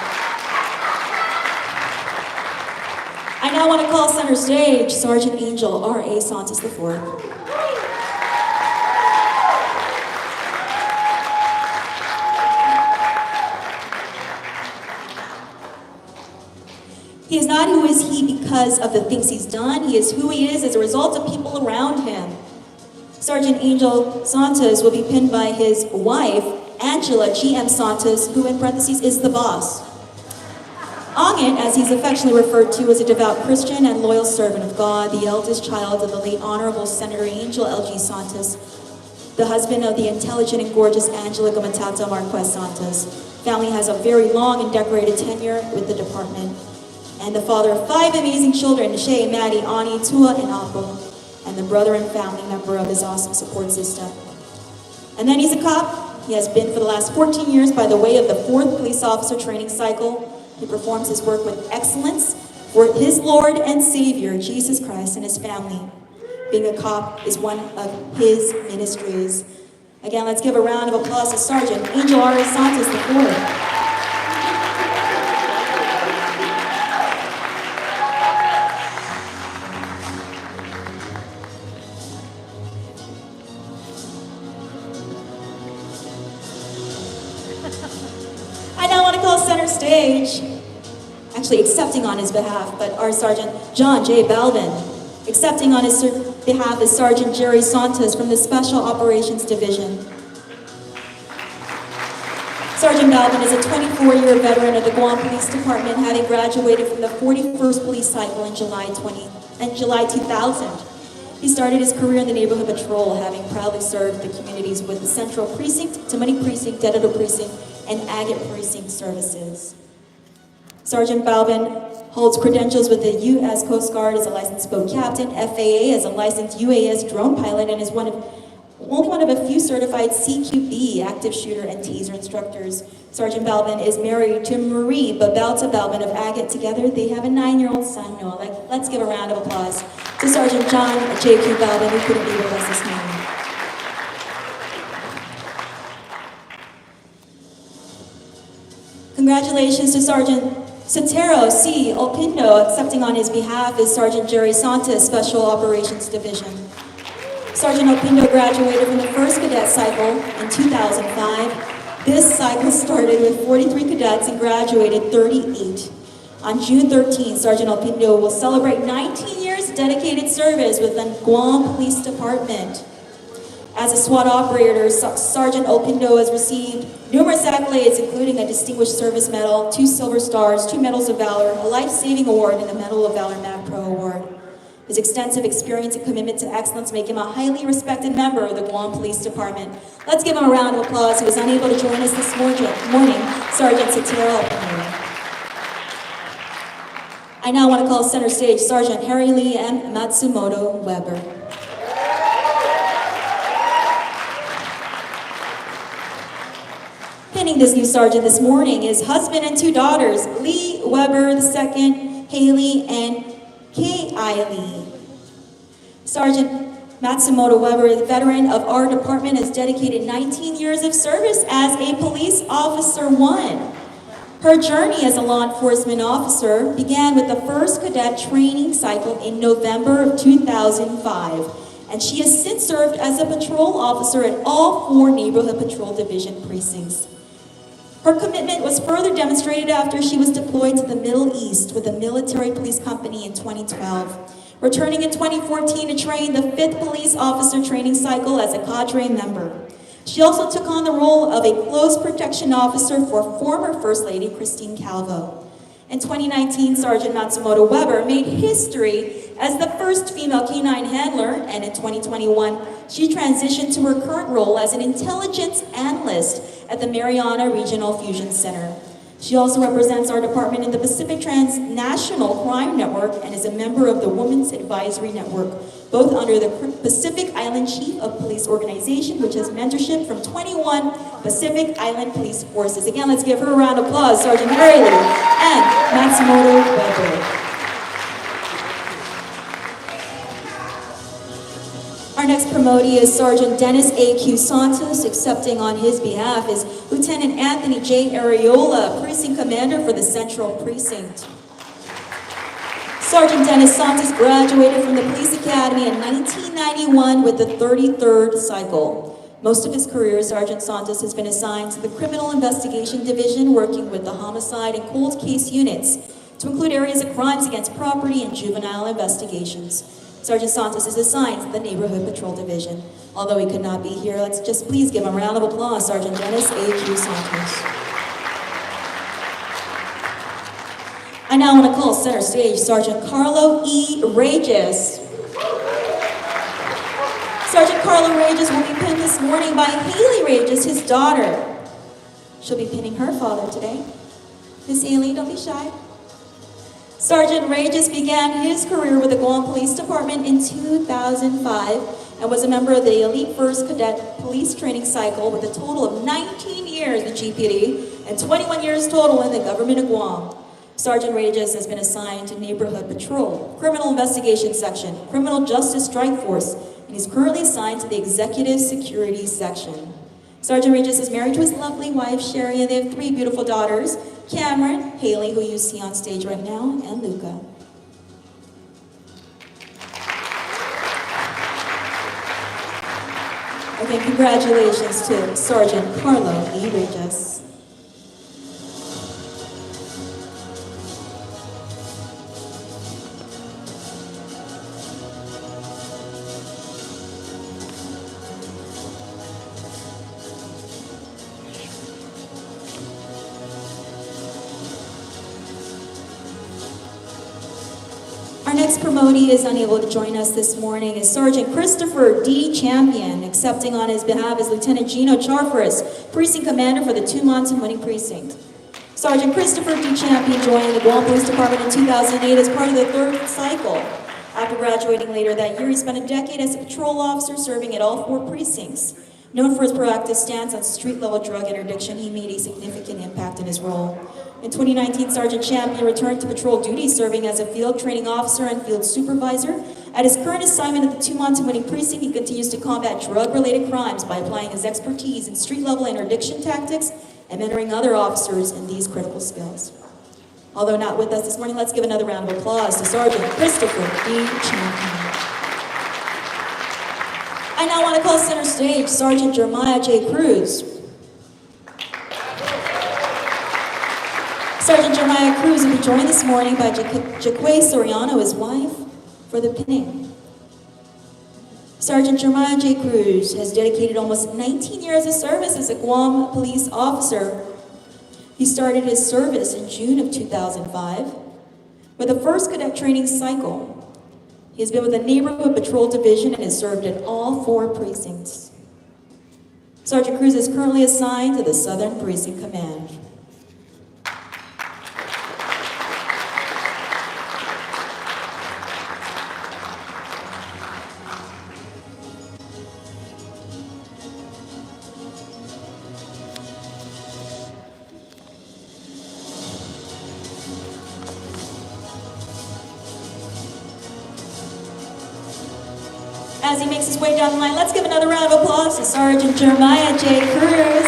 I now want to call center stage Sergeant Angel R.A. Santos IV. He is not who is he because of the things he's done. He is who he is as a result of people around him. Sergeant Angel Santos will be pinned by his wife, Angela G.M. Santos, who in parentheses is the boss. Angit, as he's affectionately referred to, is a devout Christian and loyal servant of God, the eldest child of the late Honorable Senator Angel L.G. Santos, the husband of the intelligent and gorgeous Angela Gamatata Marquez Santos. Family has a very long and decorated tenure with the department. And the father of 5 amazing children, Shay, Maddie, Ani, Tua, and Apo, and the brother and family member of his awesome support system. And then he's a cop. He has been for the last 14 years by the way of the 4th police officer training cycle. He performs his work with excellence for his Lord and Savior, Jesus Christ, and his family. Being a cop is one of his ministries. Again, let's give a round of applause to Sergeant Angel R.A. Santos IV. I now want to call center stage, actually accepting on his behalf, but our Sergeant John J. Balvin. Accepting on his behalf is Sergeant Jerry Santos from the Special Operations Division. Sergeant Balvin is a 24-year veteran of the Guam Police Department, having graduated from the 41st Police Cycle in July 2000. He started his career in the neighborhood patrol, having proudly served the communities with the Central Precinct, Tamani Precinct, Dededo Precinct, and Agate Precinct services. Sergeant Balvin holds credentials with the U.S. Coast Guard as a licensed boat captain, FAA as a licensed UAS drone pilot, and is only one of a few certified CQB active shooter and taser instructors. Sergeant Balvin is married to Marie Babauta Balvin of Agate. Together, they have a 9-year-old son, Noah. Let's give a round of applause to Sergeant John J.Q. Balvin, who couldn't be with us this morning. Congratulations to Sergeant Sotero C. Opindo. Accepting on his behalf is Sergeant Jerry Santos, Special Operations Division. Sergeant Opindo graduated from the 1st Cadet Cycle in 2005. This cycle started with 43 cadets and graduated 38. On June 13th, Sergeant Opindo will celebrate 19 years dedicated service with the Guam Police Department. As a SWAT operator, Sergeant Opindo has received numerous accolades, including a Distinguished Service Medal, 2 Silver Stars, 2 Medals of Valor, a Life-Saving Award, and a Medal of Valor Mac Pro Award. His extensive experience and commitment to excellence make him a highly respected member of the Guam Police Department. Let's give him a round of applause. He was unable to join us this morning, Sergeant Sotero Opindo. I now want to call center stage Sergeant Harry Lee M. Matsumoto Weber. Pinning this new sergeant this morning is husband and 2 daughters, Lee Weber II, Haley, and Kay Lee. Sergeant Matsumoto Weber, a veteran of our department, has dedicated 19 years of service as a police officer 1. Her journey as a law enforcement officer began with the first cadet training cycle in November of 2005, and she has since served as a patrol officer at all 4 Neighborhood Patrol Division precincts. Her commitment was further demonstrated after she was deployed to the Middle East with a military police company in 2012, returning in 2014 to train the 5th Police Officer Training Cycle as a cadre member. She also took on the role of a close protection officer for former First Lady Christine Calvo. In 2019, Sergeant Matsumoto Weber made history as the first female canine handler, and in 2021, she transitioned to her current role as an intelligence analyst at the Mariana Regional Fusion Center. She also represents our department in the Pacific Transnational Crime Network and is a member of the Women's Advisory Network, both under the Pacific Island Chief of Police Organization, which has mentorship from 21 Pacific Island police forces. Again, let's give her a round of applause, Sergeant Haley and Matsumoto Weber. Our next promotee is Sergeant Dennis A.Q. Santos. Accepting on his behalf is Lieutenant Anthony J. Areola, Precinct Commander for the Central Precinct. Sergeant Dennis Santos graduated from the Police Academy in 1991 with the 33rd cycle. Most of his career, Sergeant Santos has been assigned to the Criminal Investigation Division, working with the homicide and cold case units to include areas of crimes against property and juvenile investigations. Sergeant Santos is assigned to the Neighborhood Patrol Division. Although he could not be here, let's just please give him a round of applause, Sergeant Dennis A.Q. Santos. I now want to call center stage Sergeant Carlo E. Regis. Sergeant Carlo Regis will be pinned this morning by Haley Regis, his daughter. She'll be pinning her father today. Miss Haley, don't be shy. Sergeant Regis began his career with the Guam Police Department in 2005 and was a member of the Elite First Cadet Police Training Cycle with a total of 19 years in GPD and 21 years total in the government of Guam. Sergeant Regis has been assigned to Neighborhood Patrol, Criminal Investigation Section, Criminal Justice Strike Force, and he's currently assigned to the Executive Security Section. Sergeant Regis is married to his lovely wife, Sherry, and they have 3 beautiful daughters, Cameron, Haley, who you see on stage right now, and Luca. Again, congratulations to Sergeant Carlo E. Regis. Our next promotee is unable to join us this morning is Sergeant Christopher D. Champion. Accepting on his behalf is Lieutenant Gino Charfaris, Precinct Commander for the Two-Mountain Winning Precinct. Sergeant Christopher D. Champion joined the Guam Police Department in 2008 as part of the 3rd cycle. After graduating later that year, he spent a decade as a patrol officer serving at all 4 precincts. Known for his proactive stance on street-level drug interdiction, he made a significant impact in his role. In 2019, Sergeant Champion returned to patrol duty, serving as a field training officer and field supervisor. At his current assignment at the Two-Mountain Winning Precinct, he continues to combat drug-related crimes by applying his expertise in street-level interdiction tactics and mentoring other officers in these critical skills. Although not with us this morning, let's give another round of applause to Sergeant Christopher D. Champion. I now want to call center stage Sergeant Jeremiah J. Cruz. Sergeant Jeremiah Cruz will be joined this morning by Jaquay Soriano, his wife, for the pinning. Sergeant Jeremiah J. Cruz has dedicated almost 19 years of service as a Guam police officer. He started his service in June of 2005 with the first cadet training cycle. He has been with the Neighborhood Patrol Division and has served at all 4 precincts. Sergeant Cruz is currently assigned to the Southern Precinct Command. As he makes his way down the line, let's give another round of applause to Sergeant Jeremiah J. Cruz.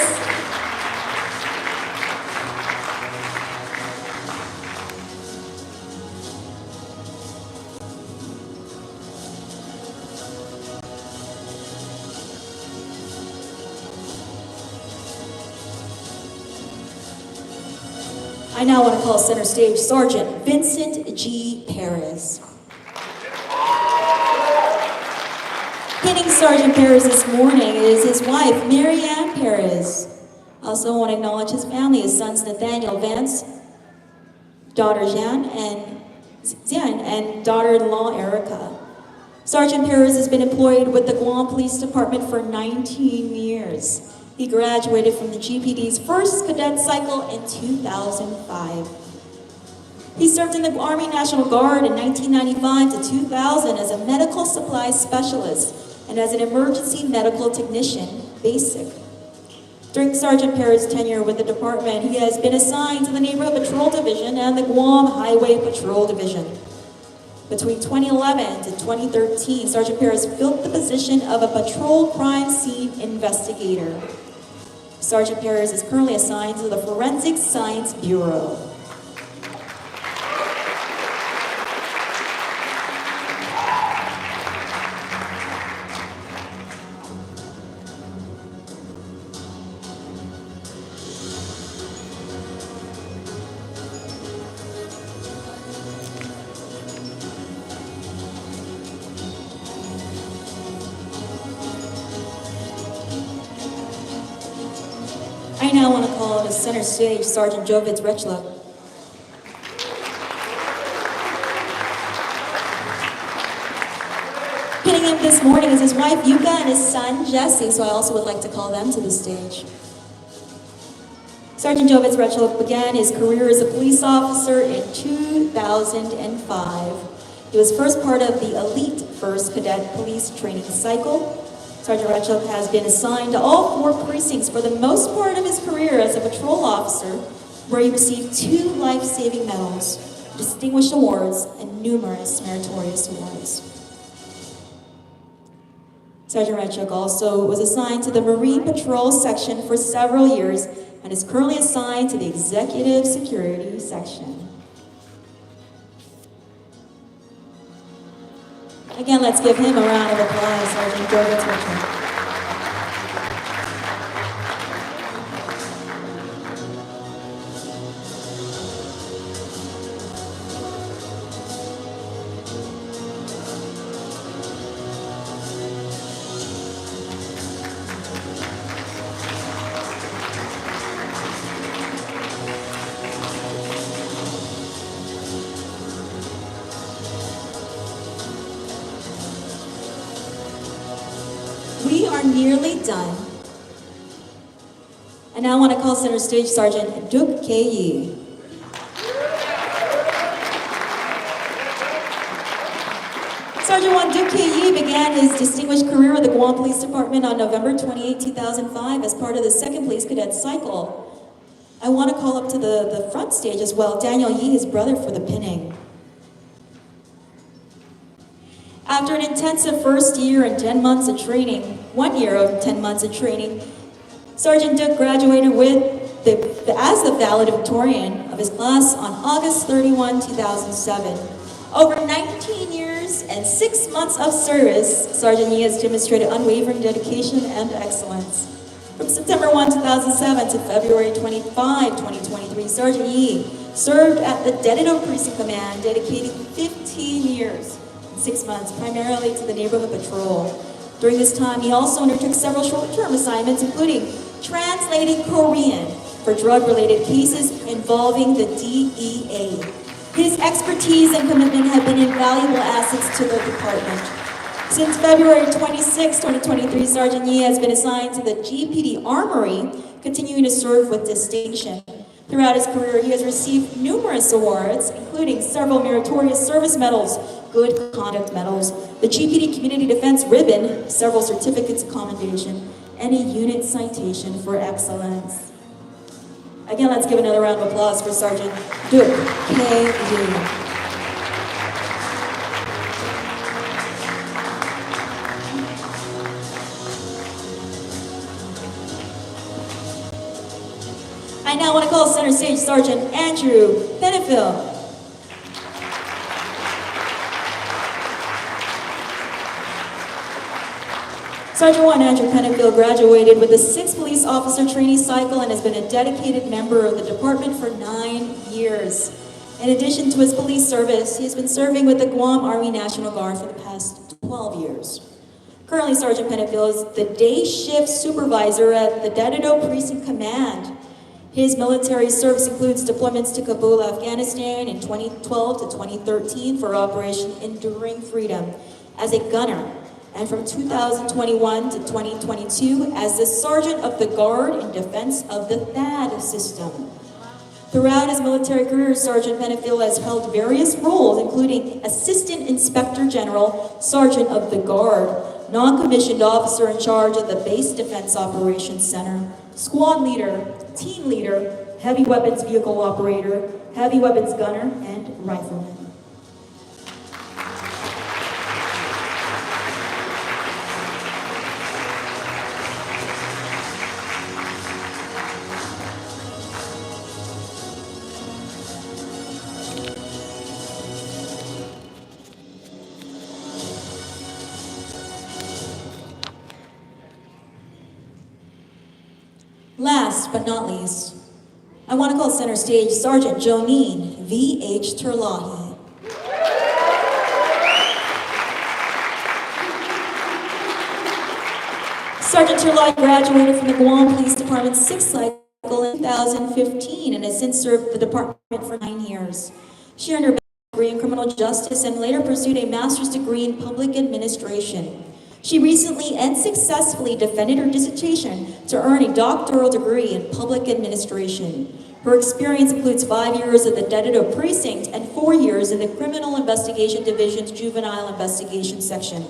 I now want to call center stage Sergeant Vincent G. Perez. Pinning Sergeant Perez this morning is his wife, Mary Ann Perez. Also want to acknowledge his family, his sons Nathaniel Vance, daughter Jan, and daughter-in-law Erica. Sergeant Perez has been employed with the Guam Police Department for 19 years. He graduated from the GPD's first cadet cycle in 2005. He served in the Army National Guard in 1995 to 2000 as a medical supply specialist and as an emergency medical technician, basic. During Sergeant Perez's tenure with the department, he has been assigned to the Neighborhood Patrol Division and the Guam Highway Patrol Division. Between 2011 to 2013, Sergeant Perez filled the position of a patrol crime scene investigator. Sergeant Perez is currently assigned to the Forensic Science Bureau. I now want to call to center stage Sergeant Jovic Rechla. Pinning him this morning is his wife Yuka and his son Jesse, so I also would like to call them to the stage. Sergeant Jovic Rechla began his career as a police officer in 2005. He was first part of the elite first cadet police training cycle. Sergeant Rechuk has been assigned to all 4 precincts for the most part of his career as a patrol officer, where he received 2 life-saving medals, distinguished awards, and numerous meritorious awards. Sergeant Rechuk also was assigned to the Marine Patrol Section for several years and is currently assigned to the Executive Security Section. Again, let's give him a round of applause, Sergeant Jovic Rechuk. We are nearly done. And now I want to call center stage Sergeant Duk K. Sergeant Juan Duk K. began his distinguished career with the Guam Police Department on November 28, 2005 as part of the 2nd Police Cadet Cycle. I want to call up to the front stage as well Daniel Yee, his brother, for the pinning. After an intensive first year and 10 months of training, 1 year of 10 months of training, Sergeant Duk graduated as the valedictorian of his class on August 31, 2007. Over 19 years and 6 months of service, Sergeant Yee has demonstrated unwavering dedication and excellence. From September 1, 2007 to February 25, 2023, Sergeant Yee served at the Dedito Precinct Command, dedicating 15 years. 6 months, primarily to the neighborhood patrol. During this time, he also undertook several short-term assignments, including translating Korean for drug-related cases involving the DEA. His expertise and commitment have been invaluable assets to the department. Since February 26, 2023, Sergeant Yee has been assigned to the GPD Armory, continuing to serve with distinction. Throughout his career, he has received numerous awards, including several meritorious service medals, good conduct medals, the GPD Community Defense Ribbon, several certificates of commendation, and a unit citation for excellence. Again, let's give another round of applause for Sergeant Duk K. center stage Sergeant Andrew Benefield. Sergeant 1 Andrew Pennefield graduated with a 6th police officer trainee cycle and has been a dedicated member of the department for 9 years. In addition to his police service, he has been serving with the Guam Army National Guard for the past 12 years. Currently, Sergeant Pennefield is the day shift supervisor at the Dadido Precinct Command. His military service includes deployments to Kabul, Afghanistan in 2012 to 2013 for Operation Enduring Freedom as a gunner, and from 2021 to 2022 as the Sergeant of the Guard in defense of the THAAD system. Throughout his military career, Sergeant Pennefield has held various roles, including Assistant Inspector General, Sergeant of the Guard, non-commissioned officer in charge of the Base Defense Operations Center, squad leader, team leader, heavy weapons vehicle operator, heavy weapons gunner, and rifleman. Last but not least, I want to call center stage Sergeant Jonine V.H. Terlahi. Sergeant Terlahi graduated from the Guam Police Department's 6th cycle in 2015 and has since served the department for 9 years. She earned her bachelor's degree in criminal justice and later pursued a master's degree in public administration. She recently and successfully defended her dissertation to earn a doctoral degree in public administration. Her experience includes 5 years at the Dadido Precinct and 4 years in the Criminal Investigation Division's Juvenile Investigation Section,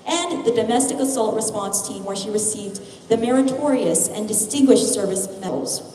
and the Domestic Assault Response Team, where she received the Meritorious and Distinguished Service Medals.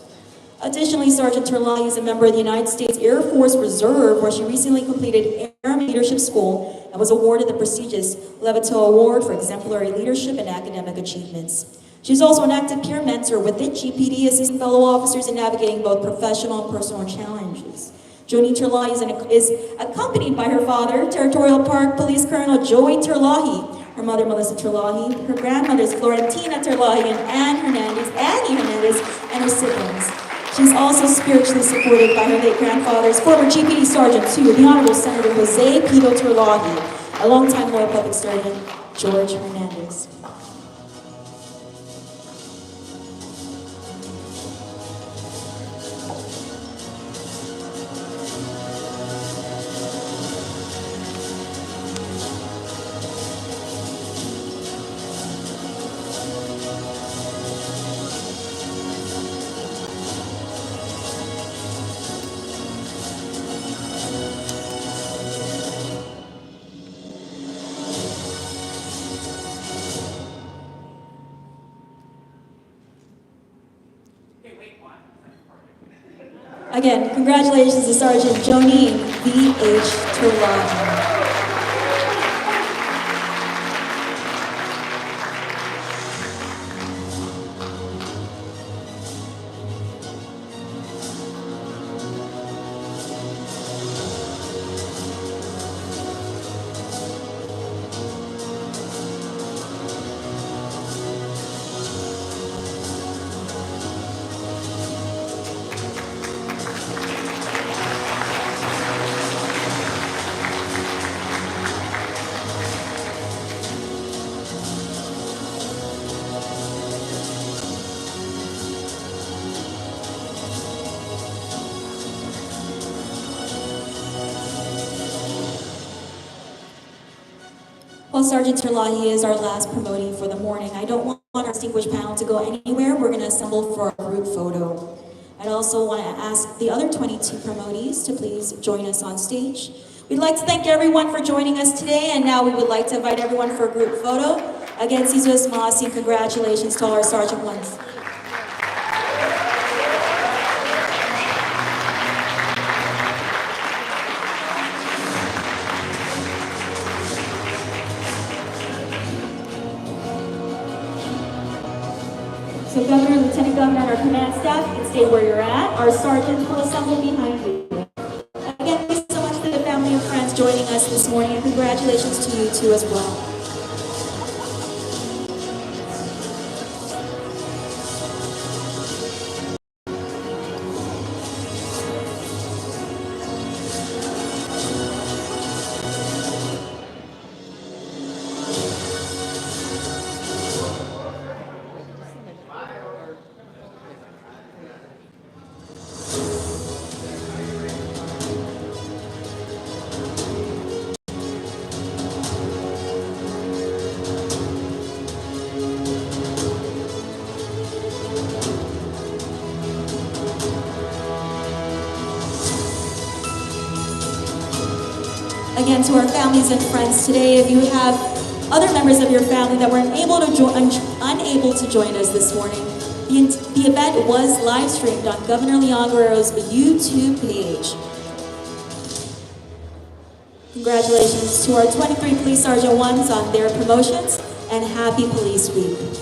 Additionally, Sergeant Terlahi is a member of the United States Air Force Reserve, where she recently completed Airman Leadership School and was awarded the prestigious Levitel Award for exemplary leadership and academic achievements. She's also an active peer mentor with the GPD, assisting fellow officers in navigating both professional and personal challenges. Joni Terlahi is accompanied by her father, Territorial Park Police Colonel Joey Terlahi, her mother, Melissa Terlahi, her grandmothers, Florentina Terlahi and Annie Hernandez, and her siblings. She's also spiritually supported by her late grandfather's former GPD Sergeant II, the Honorable Senator Jose Pito Terlahi, a longtime loyal public servant, George Hernandez. Again, congratulations to Sergeant Jonine V.H. Terlahi. While Sergeant Terlahi is our last promoting for the morning, I don't want our distinguished panel to go anywhere. We're going to assemble for a group photo. I'd also want to ask the other 22 promotees to please join us on stage. We'd like to thank everyone for joining us today, and now we would like to invite everyone for a group photo. Again, Cizos Masi, congratulations to all our Sergeant ones. So Governor, Lieutenant Governor, and our command staff, you can stay where you're at. Our sergeants will assemble behind you. Again, thanks so much to the family and friends joining us this morning, and congratulations to you too as well. Again, to our families and friends today, if you have other members of your family that were unable to join us this morning, the event was live streamed on Governor Leon Guerrero's YouTube page. Congratulations to our 23 Police Sergeant 1s on their promotions, and happy Police Week.